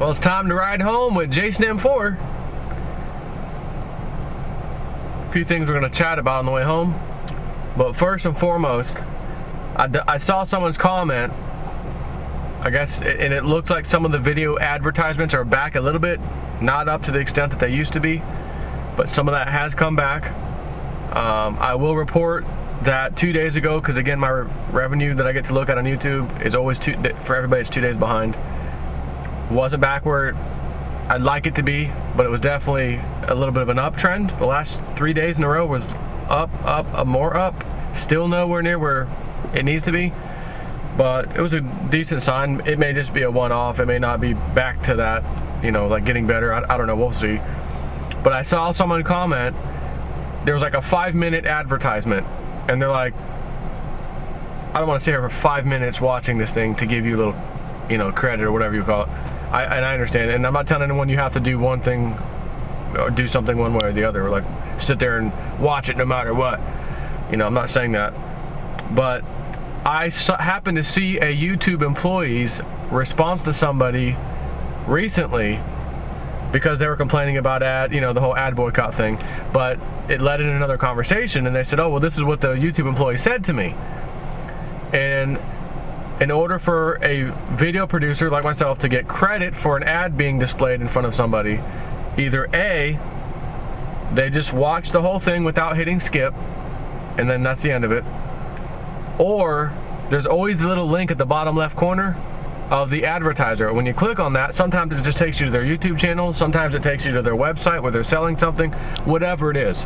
Well, it's time to ride home with Jason M4. A few things we're going to chat about on the way home. But first and foremost, I saw someone's comment, I guess, and it looks like some of the video advertisements are back a little bit. Not up to the extent that they used to be, but some of that has come back. I will report that 2 days ago, because again, my revenue that I get to look at on YouTube is always for everybody, it's 2 days behind. Wasn't back where I'd like it to be, but it was definitely a little bit of an uptrend. The last 3 days in a row was up, more up. Still nowhere near where it needs to be, but it was a decent sign. It may just be a one-off. It may not be back to that, you know, like getting better. I don't know. We'll see. But I saw someone comment, there was like a 5-minute advertisement, and they're like, I don't want to sit here for 5 minutes watching this thing to give you a little, you know, credit or whatever you call it. And I understand, and I'm not telling anyone you have to do one thing or do something one way or the other, or like sit there and watch it no matter what. You know, I'm not saying that. But I happened to see a YouTube employee's response to somebody recently because they were complaining about the whole ad boycott thing. But it led in another conversation, and they said, oh, well, this is what the YouTube employee said to me. And in order for a video producer like myself to get credit for an ad being displayed in front of somebody, either A, they just watch the whole thing without hitting skip, and then that's the end of it, or there's always the little link at the bottom left corner of the advertiser. When you click on that, sometimes it just takes you to their YouTube channel, sometimes it takes you to their website where they're selling something, whatever it is.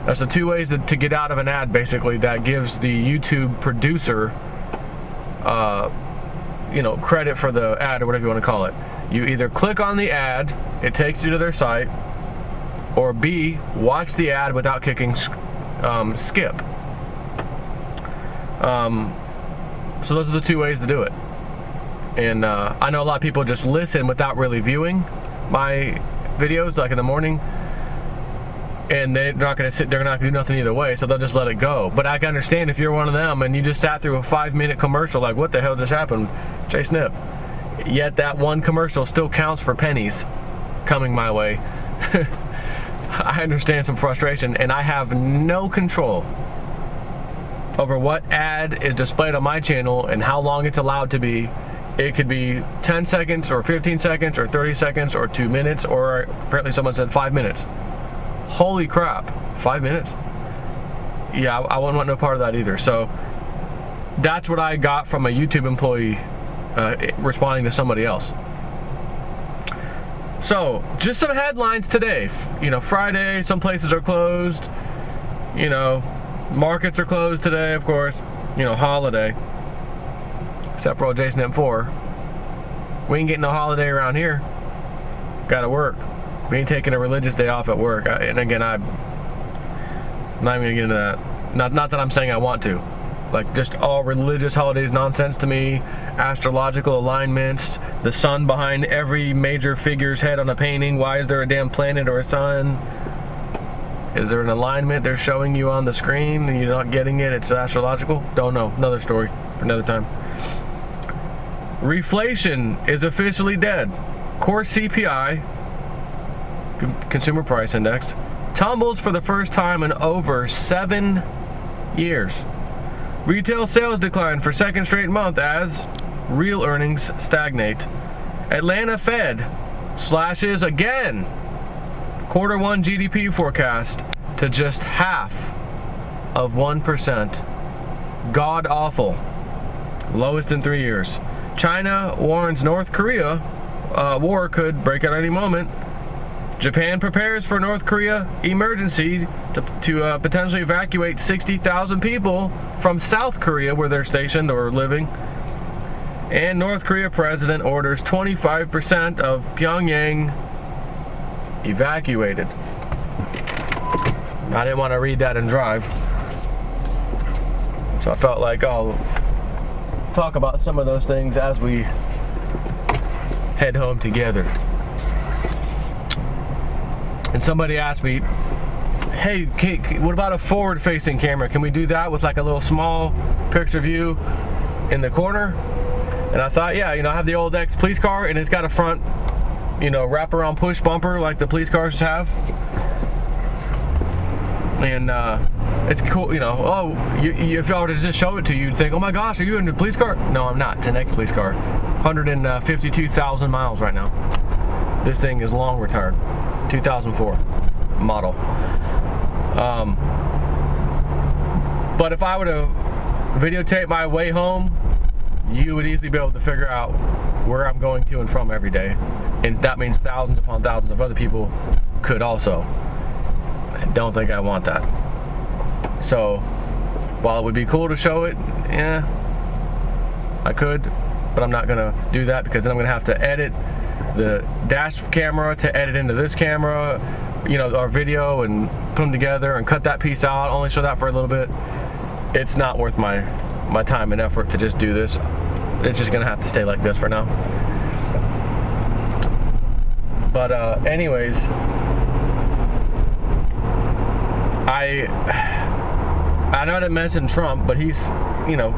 That's the two ways to get out of an ad, basically, that gives the YouTube producer credit for the ad, or whatever you want to call it. You either click on the ad, it takes you to their site, or B, watch the ad without kicking skip. So those are the two ways to do it. And I know a lot of people just listen without really viewing my videos, like in the morning, and they're not going to sit, they're not going to do nothing either way, so they'll just let it go. But I can understand if you're one of them and you just sat through a 5-minute commercial, like, what the hell just happened? Jay Snip. Yet that one commercial still counts for pennies coming my way. I understand some frustration, and I have no control over what ad is displayed on my channel and how long it's allowed to be. It could be 10 seconds or 15 seconds or 30 seconds or 2 minutes, or apparently someone said 5 minutes. Holy crap, 5 minutes? Yeah, I wouldn't want no part of that either. So that's what I got from a YouTube employee responding to somebody else. So just some headlines today. You know, Friday, some places are closed. You know, markets are closed today, of course. You know, holiday. Except for old Jason M4. We ain't getting no holiday around here. Gotta work. We ain't taking a religious day off at work. And again, I'm not even gonna get into that. Not that I'm saying I want to. Like, just all religious holidays nonsense to me. Astrological alignments. The sun behind every major figure's head on a painting. Why is there a damn planet or a sun? Is there an alignment they're showing you on the screen and you're not getting it? It's astrological? Don't know. Another story for another time. Reflation is officially dead. Core CPI, Consumer Price Index, tumbles for the first time in over 7 years. Retail sales decline for second straight month as real earnings stagnate. Atlanta Fed slashes again quarter one GDP forecast to just half of 1%. God awful. Lowest in 3 years. China warns North Korea war could break out any moment. Japan prepares for North Korea emergency to potentially evacuate 60,000 people from South Korea, where they're stationed or living. And North Korea president orders 25% of Pyongyang evacuated. I didn't want to read that and drive, so I felt like I'll talk about some of those things as we head home together. And somebody asked me, hey, what about a forward-facing camera? Can we do that with like a little small picture view in the corner? And I thought, yeah, you know, I have the old ex-police car, and it's got a front you know, wraparound push bumper like the police cars have. And it's cool, you know. Oh, if I were to just show it to you, you'd think, oh my gosh, are you in the police car? No, I'm not. It's an ex-police car. 152,000 miles right now. This thing is long retired. 2004 model. But if I were to videotape my way home, you would easily be able to figure out where I'm going to and from every day. And that means thousands upon thousands of other people could also. I don't think I want that. So, while it would be cool to show it, yeah, I could, but I'm not gonna do that because then I'm gonna have to edit the dash camera to edit into this camera, you know, our video, and put them together and cut that piece out, only show that for a little bit. It's not worth my time and effort to just do this. It's just gonna have to stay like this for now. But anyways, I know I didn't mention Trump, but he's, you know,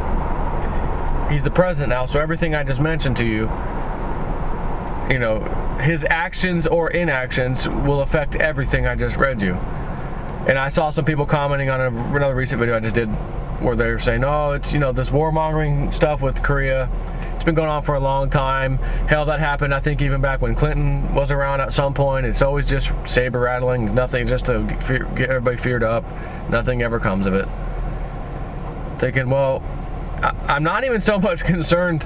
he's the president now, so everything I just mentioned to you, you know, his actions or inactions will affect everything I just read you. And I saw some people commenting on another recent video I just did where they were saying, oh, it's, you know, this warmongering stuff with Korea. It's been going on for a long time. Hell, that happened, I think, even back when Clinton was around at some point. It's always just saber rattling, nothing, just to get everybody feared up. Nothing ever comes of it. Thinking, well, I'm not even so much concerned,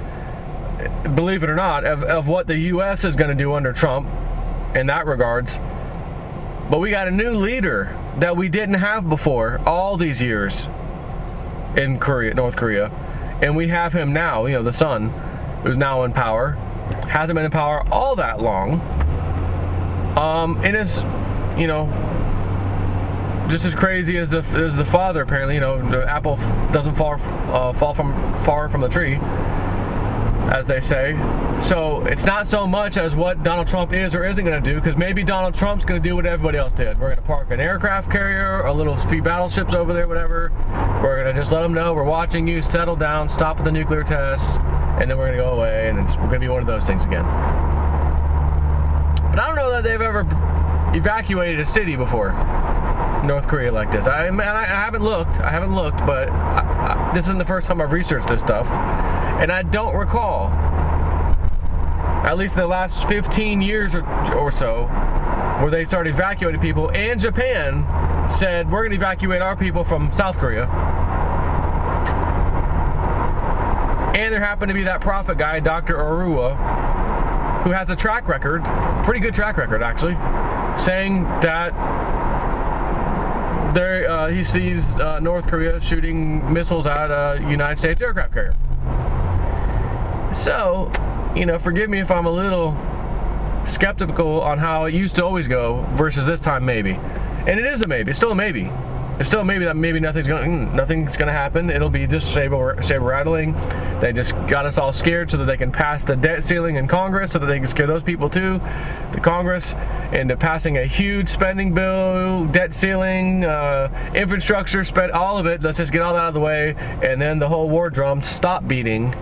believe it or not, of what the U.S. is going to do under Trump in that regards. But we got a new leader that we didn't have before all these years in Korea, North Korea. And we have him now, you know, the son, who's now in power. Hasn't been in power all that long. And is, you know, just as crazy as the father, apparently. You know, the apple doesn't fall far from the tree, as they say. So it's not so much as what Donald Trump is or isn't going to do, because maybe Donald Trump's going to do what everybody else did. We're going to park an aircraft carrier, a little few battleships over there, whatever. We're going to just let them know we're watching you, settle down, stop with the nuclear tests, and then we're going to go away, and we're going to be one of those things again. But I don't know that they've ever evacuated a city before, North Korea, like this. I haven't looked, but this isn't the first time I've researched this stuff, and I don't recall, at least in the last 15 years or so, where they started evacuating people, and Japan said, we're going to evacuate our people from South Korea. And there happened to be that prophet guy, Dr. Arua, who has a track record, pretty good track record actually, saying that he sees North Korea shooting missiles at a United States aircraft carrier. So, you know, forgive me if I'm a little skeptical on how it used to always go versus this time maybe. And it is a maybe. It's still a maybe. It's still a maybe that maybe nothing's gonna happen. It'll be just saber rattling. They just got us all scared so that they can pass the debt ceiling in Congress, so that they can scare those people too, the Congress, into passing a huge spending bill, debt ceiling, infrastructure, spend all of it. Let's just get all that out of the way, and then the whole war drum stop beating,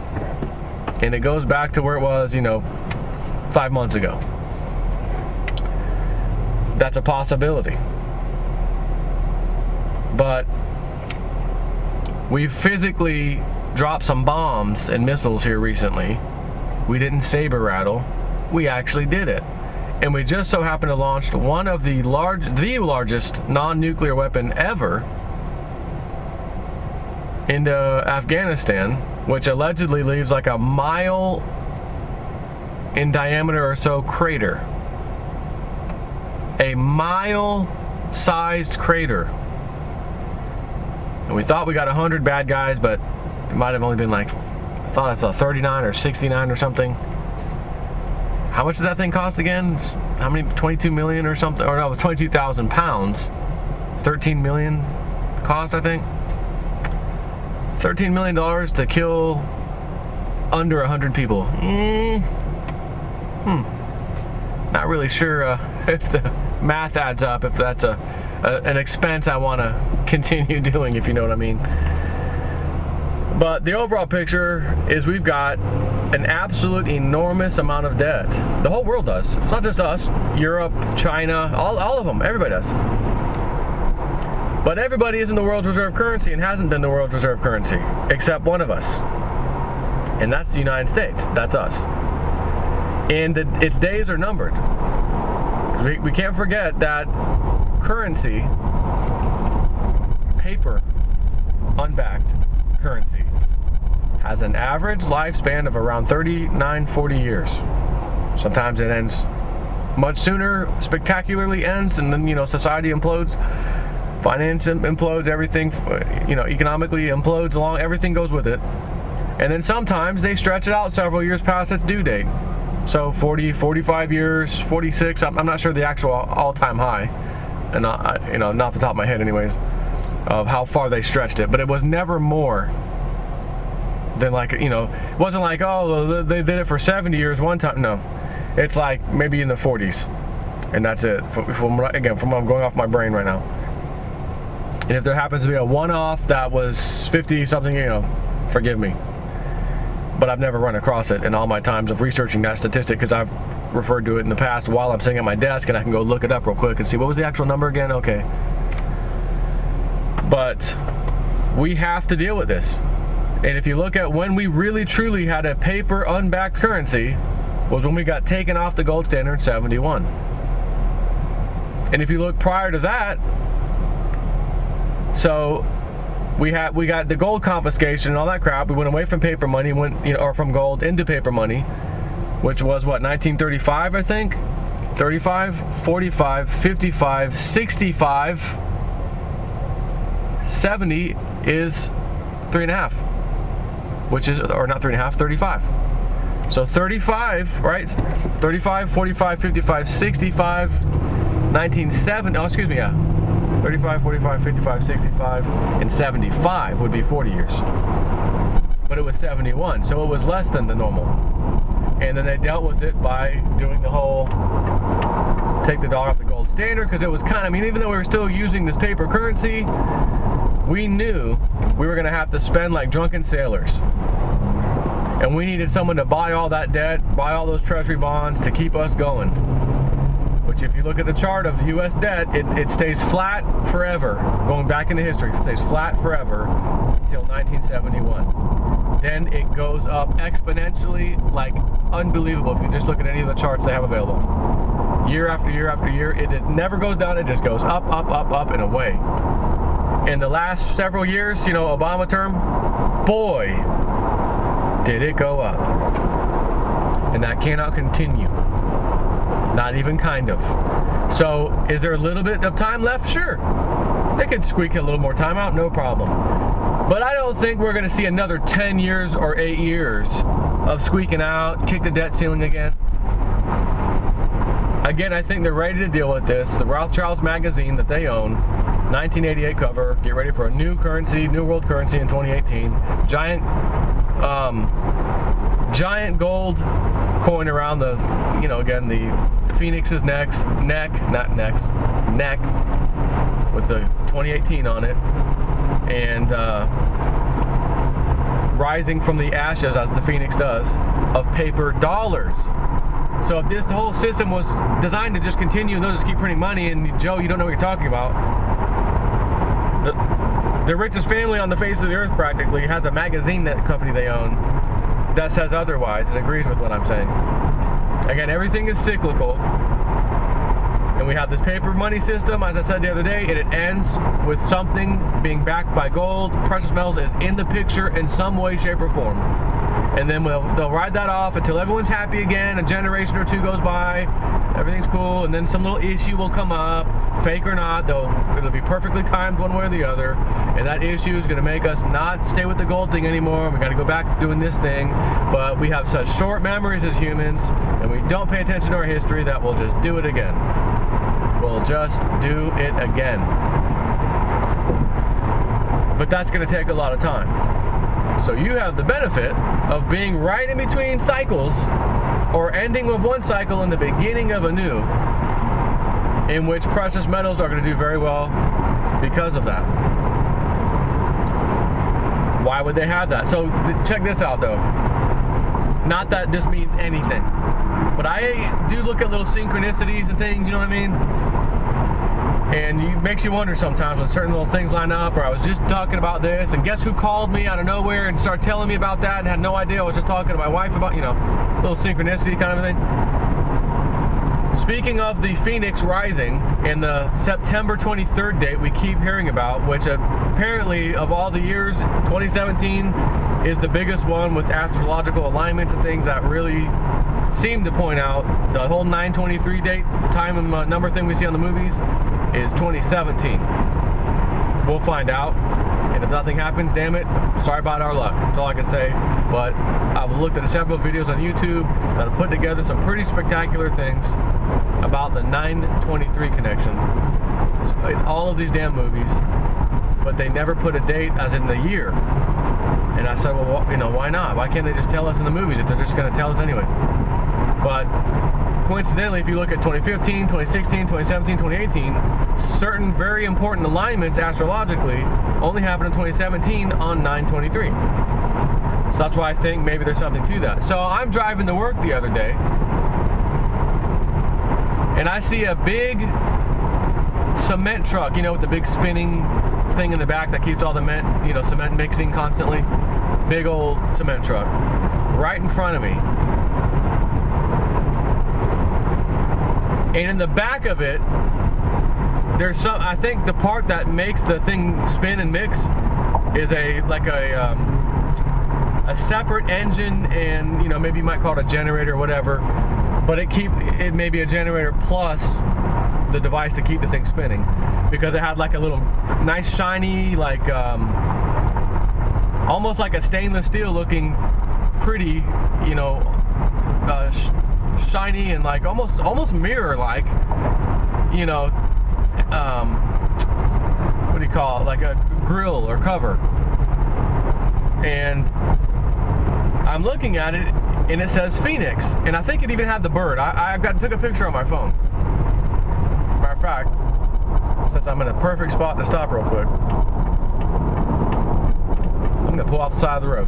and it goes back to where it was, you know, 5 months ago. That's a possibility. But we physically dropped some bombs and missiles here recently. We didn't saber rattle. We actually did it. And we just so happened to launch one of the largest non-nuclear weapon ever into Afghanistan, which allegedly leaves like a mile in diameter or so crater. A mile-sized crater. And we thought we got 100 bad guys, but it might have only been like, I thought I saw 39 or 69 or something. How much did that thing cost again? How many? 22 million or something? Or no, it was 22,000 pounds. 13 million cost, I think. $13 million to kill under 100 people. Not really sure if the math adds up, if that's an expense I want to continue doing, if you know what I mean. But the overall picture is we've got an absolute enormous amount of debt. The whole world does. It's not just us. Europe, China, all of them. Everybody does. But everybody isn't the world's reserve currency and hasn't been the world's reserve currency, except one of us. And that's the United States. That's us. And its days are numbered. We can't forget that currency, paper, unbacked currency, has an average lifespan of around 39, 40 years. Sometimes it ends much sooner, spectacularly ends, and then, society implodes, finance implodes, everything, economically implodes along, everything goes with it. And then sometimes they stretch it out several years past its due date. So 40, 45 years, 46, I'm not sure the actual all-time high, and not the top of my head anyways, of how far they stretched it, but it was never more than it wasn't like, oh, they did it for 70 years one time. No, it's like maybe in the 40s, and that's it. From what I'm going off my brain right now. And if there happens to be a one-off that was 50 something, forgive me. But I've never run across it in all my times of researching that statistic, because I've referred to it in the past while I'm sitting at my desk, and I can go look it up real quick and see what was the actual number again. Okay. But we have to deal with this. And if you look at when we really truly had a paper unbacked currency, was when we got taken off the gold standard in 71. And if you look prior to that, so we got the gold confiscation and all that crap. We went away from paper money, or from gold into paper money, which was what, 1935, I think? 35, 45, 55, 65, 70 is 3.5, which is, or not 3.5, 35. So 35, right? 35, 45, 55, 65, 1970, oh, excuse me, yeah. 35, 45, 55, 65, and 75 would be 40 years. But it was 71, so it was less than the normal. And then they dealt with it by doing the whole take the dollar off the gold standard, because it was even though we were still using this paper currency, we knew we were going to have to spend like drunken sailors. And we needed someone to buy all that debt, buy all those treasury bonds to keep us going. Which, if you look at the chart of U.S. debt, it stays flat forever. Going back into history, it stays flat forever until 1971. Then it goes up exponentially, like unbelievable. If you just look at any of the charts they have available, year after year after year, it never goes down. It just goes up, up, up, up, and away. In the last several years, Obama term, boy, did it go up. And that cannot continue. Not even kind of. So, is there a little bit of time left? Sure. They could squeak a little more time out, no problem. But I don't think we're going to see another 10 years or 8 years of squeaking out, kick the debt ceiling again. Again, I think they're ready to deal with this. The Rothschilds magazine that they own, 1988 cover, get ready for a new currency, new world currency in 2018. Giant gold coin around the, again, the Phoenix's neck with the 2018 on it, and rising from the ashes, as the Phoenix does, of paper dollars. So if this whole system was designed to just continue, they'll just keep printing money, and Joe, you don't know what you're talking about. The richest family on the face of the earth practically has a magazine that company they own that says otherwise and agrees with what I'm saying. Again, everything is cyclical, and we have this paper money system, as I said the other day, and it ends with something being backed by gold. Precious metals is in the picture in some way, shape, or form. And then they'll ride that off until everyone's happy again, a generation or two goes by, everything's cool, and then some little issue will come up, fake or not, it'll be perfectly timed one way or the other, and that issue is going to make us not stay with the gold thing anymore. We got to go back to doing this thing. But we have such short memories as humans, and we don't pay attention to our history, that we'll just do it again. We'll just do it again. But that's going to take a lot of time. So you have the benefit of being right in between cycles, or ending with one cycle and the beginning of a new, in which precious metals are going to do very well because of that. Why would they have that? So check this out though. Not that this means anything, but I do look at little synchronicities and things, you know what I mean? And it makes you wonder sometimes when certain little things line up, or I was just talking about this, and guess who called me out of nowhere and started telling me about that and had no idea I was just talking to my wife about, you know, little synchronicity kind of thing. Speaking of the Phoenix rising and the September 23rd date we keep hearing about, which apparently of all the years, 2017 is the biggest one with astrological alignments and things that really seem to point out the whole 9/23 date, time and number thing we see on the movies, is 2017. We'll find out, and if nothing happens, damn it, sorry about our luck. That's all I can say. But I've looked at several videos on YouTube that have put together some pretty spectacular things about the 9/23 connection in all of these damn movies, but they never put a date as in the year. And I said, well, you know, why not? Why can't they just tell us in the movies if they're just going to tell us anyways? But coincidentally, if you look at 2015, 2016, 2017, 2018, certain very important alignments astrologically only happened in 2017 on 9/23. So that's why I think maybe there's something to that. So I'm driving to work the other day, and I see a big cement truck, you know, with the big spinning thing in the back that keeps all the cement mixing constantly. Big old cement truck right in front of me. And in the back of it, there's some, I think the part that makes the thing spin and mix is a separate engine, and you know, maybe you might call it a generator or whatever, but it may be a generator plus the device to keep the thing spinning, because it had like a little nice shiny, like almost like a stainless steel looking pretty, you know, shiny and like almost mirror like, you know, what do you call it, like a grill or cover. And I'm looking at it and it says Phoenix, and I think it even had the bird. I took a picture on my phone. Matter of fact, since I'm in a perfect spot to stop real quick, I'm gonna pull off the side of the road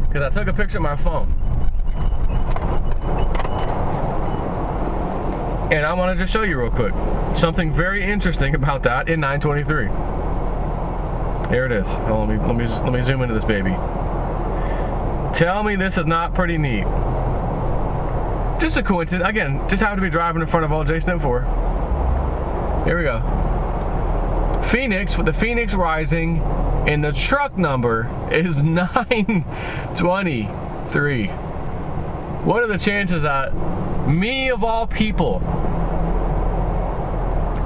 because I took a picture of my phone. And I want to just show you real quick something very interesting about that in 9/23. Here it is. Let me zoom into this baby. Tell me this is not pretty neat. Just a coincidence. Again, just happened to be driving in front of old Jason at 4. Here we go. Phoenix, with the Phoenix rising, and the truck number is 9/23. What are the chances that me of all people,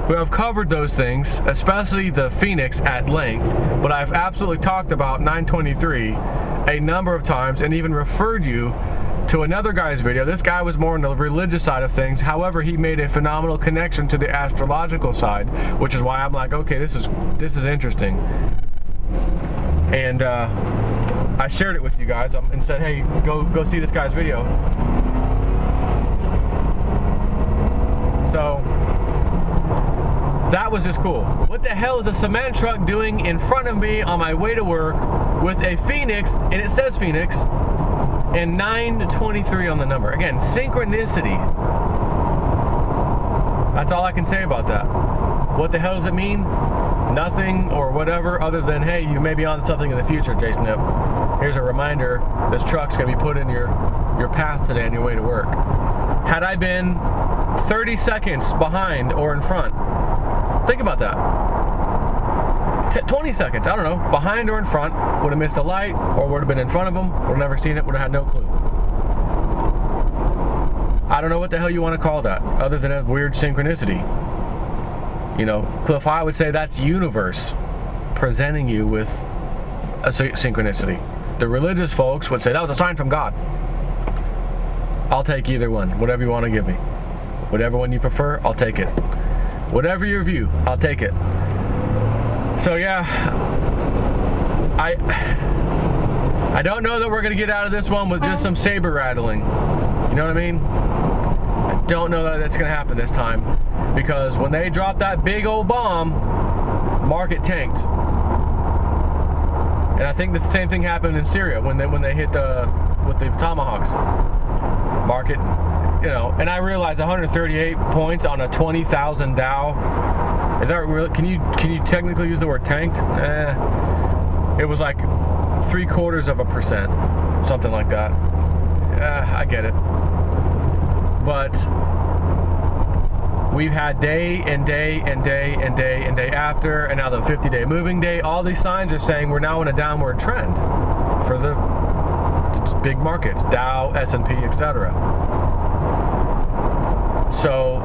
who have covered those things, especially the Phoenix at length, but I've absolutely talked about 9/23 a number of times and even referred you to another guy's video. This guy was more on the religious side of things. However, he made a phenomenal connection to the astrological side, which is why I'm like, okay, this is interesting. And I shared it with you guys and said, hey, go see this guy's video. So that was just cool. What the hell is a cement truck doing in front of me on my way to work with a Phoenix, and it says Phoenix, and 9/23 on the number? Again, synchronicity. That's all I can say about that. What the hell does it mean? Nothing or whatever, other than, hey, you may be on something in the future, Jason. Here's a reminder, this truck's going to be put in your path today on your way to work. Had I been 30 seconds behind or in front, think about that. 20 seconds, I don't know, behind or in front, would have missed a light, or would have been in front of them, would have never seen it, would have had no clue. I don't know what the hell you want to call that, other than a weird synchronicity. You know, Cliff High would say that's universe presenting you with a synchronicity. The religious folks would say that was a sign from God. I'll take either one, whatever you want to give me. Whatever one you prefer, I'll take it. Whatever your view, I'll take it. So yeah, I don't know that we're going to get out of this one with just some saber rattling. You know what I mean? I don't know that that's going to happen this time, because when they dropped that big old bomb, market tanked. And I think the same thing happened in Syria when they hit the with the Tomahawks. Market, you know, and I realize 138 points on a 20,000 Dow. Is that real? Can you technically use the word tanked? It was like 0.75%, something like that. I get it. But we've had day and day and day and day and day after, and now the 50-day moving day. All these signs are saying we're now in a downward trend for the big markets, Dow, S&P, etc. So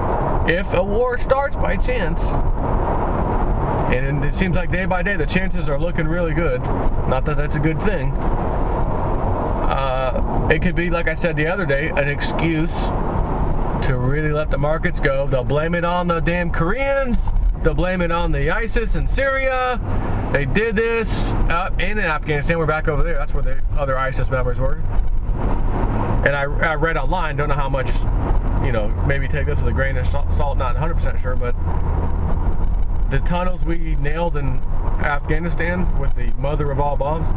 if a war starts by chance, and it seems like day by day the chances are looking really good, not that that's a good thing, it could be, like I said the other day, an excuse to really let the markets go. They'll blame it on the damn Koreans. They'll blame it on the ISIS in Syria. They did this in Afghanistan. We're back over there. That's where the other ISIS members were. And I read online, don't know how much, you know, maybe take this with a grain of salt, not 100% sure, but the tunnels we nailed in Afghanistan with the mother of all bombs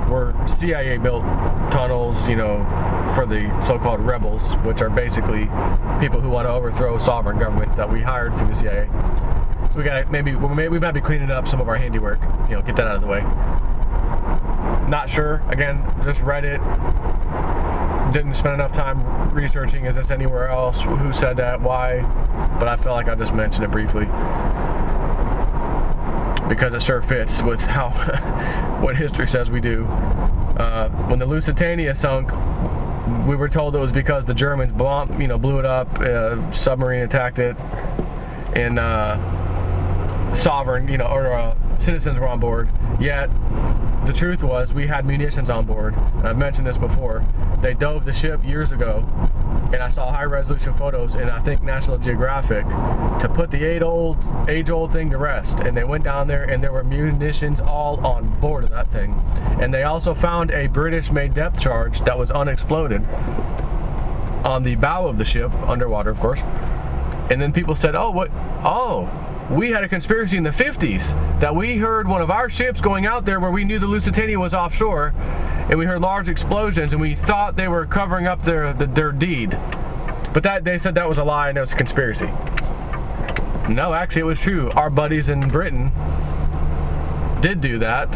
were CIA-built tunnels, you know, for the so-called rebels, which are basically people who want to overthrow sovereign governments that we hired through the CIA. So we got we might be cleaning up some of our handiwork, you know, get that out of the way. Not sure. Again, just read it. Didn't spend enough time researching. Is this anywhere else? Who said that? Why? But I felt like I just mentioned it briefly because it sure fits with how what history says we do. When the Lusitania sunk, we were told it was because the Germans blew it up, submarine attacked it, and sovereign, or citizens were on board. Yet the truth was we had munitions on board. I've mentioned this before. They dove the ship years ago, and I saw high-resolution photos in, I think, National Geographic to put the age-old thing to rest. And they went down there, and there were munitions all on board of that thing. And they also found a British-made depth charge that was unexploded on the bow of the ship, underwater, of course. And then people said, we had a conspiracy in the 50s that we heard one of our ships going out there where we knew the Lusitania was offshore, and we heard large explosions, and we thought they were covering up their deed. But they said that was a lie and it was a conspiracy. No, actually it was true. Our buddies in Britain did do that.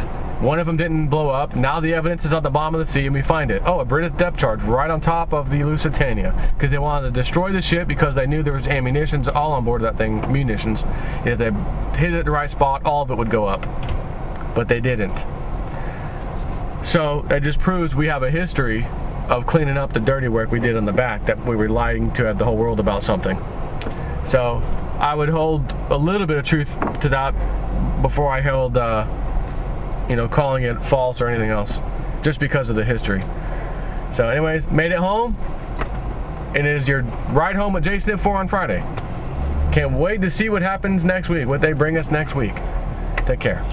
One of them didn't blow up. Now the evidence is on the bottom of the sea, and we find it. Oh, a British depth charge right on top of the Lusitania, because they wanted to destroy the ship because they knew there was ammunitions all on board of that thing, munitions. And if they hit it at the right spot, all of it would go up. But they didn't. So it just proves we have a history of cleaning up the dirty work we did on the back, that we were lying to the whole world about something. So I would hold a little bit of truth to that before I held calling it false or anything else, just because of the history. So anyways, made it home. It is your ride home with JSnip 4 on Friday. Can't wait to see what happens next week, what they bring us next week. Take care.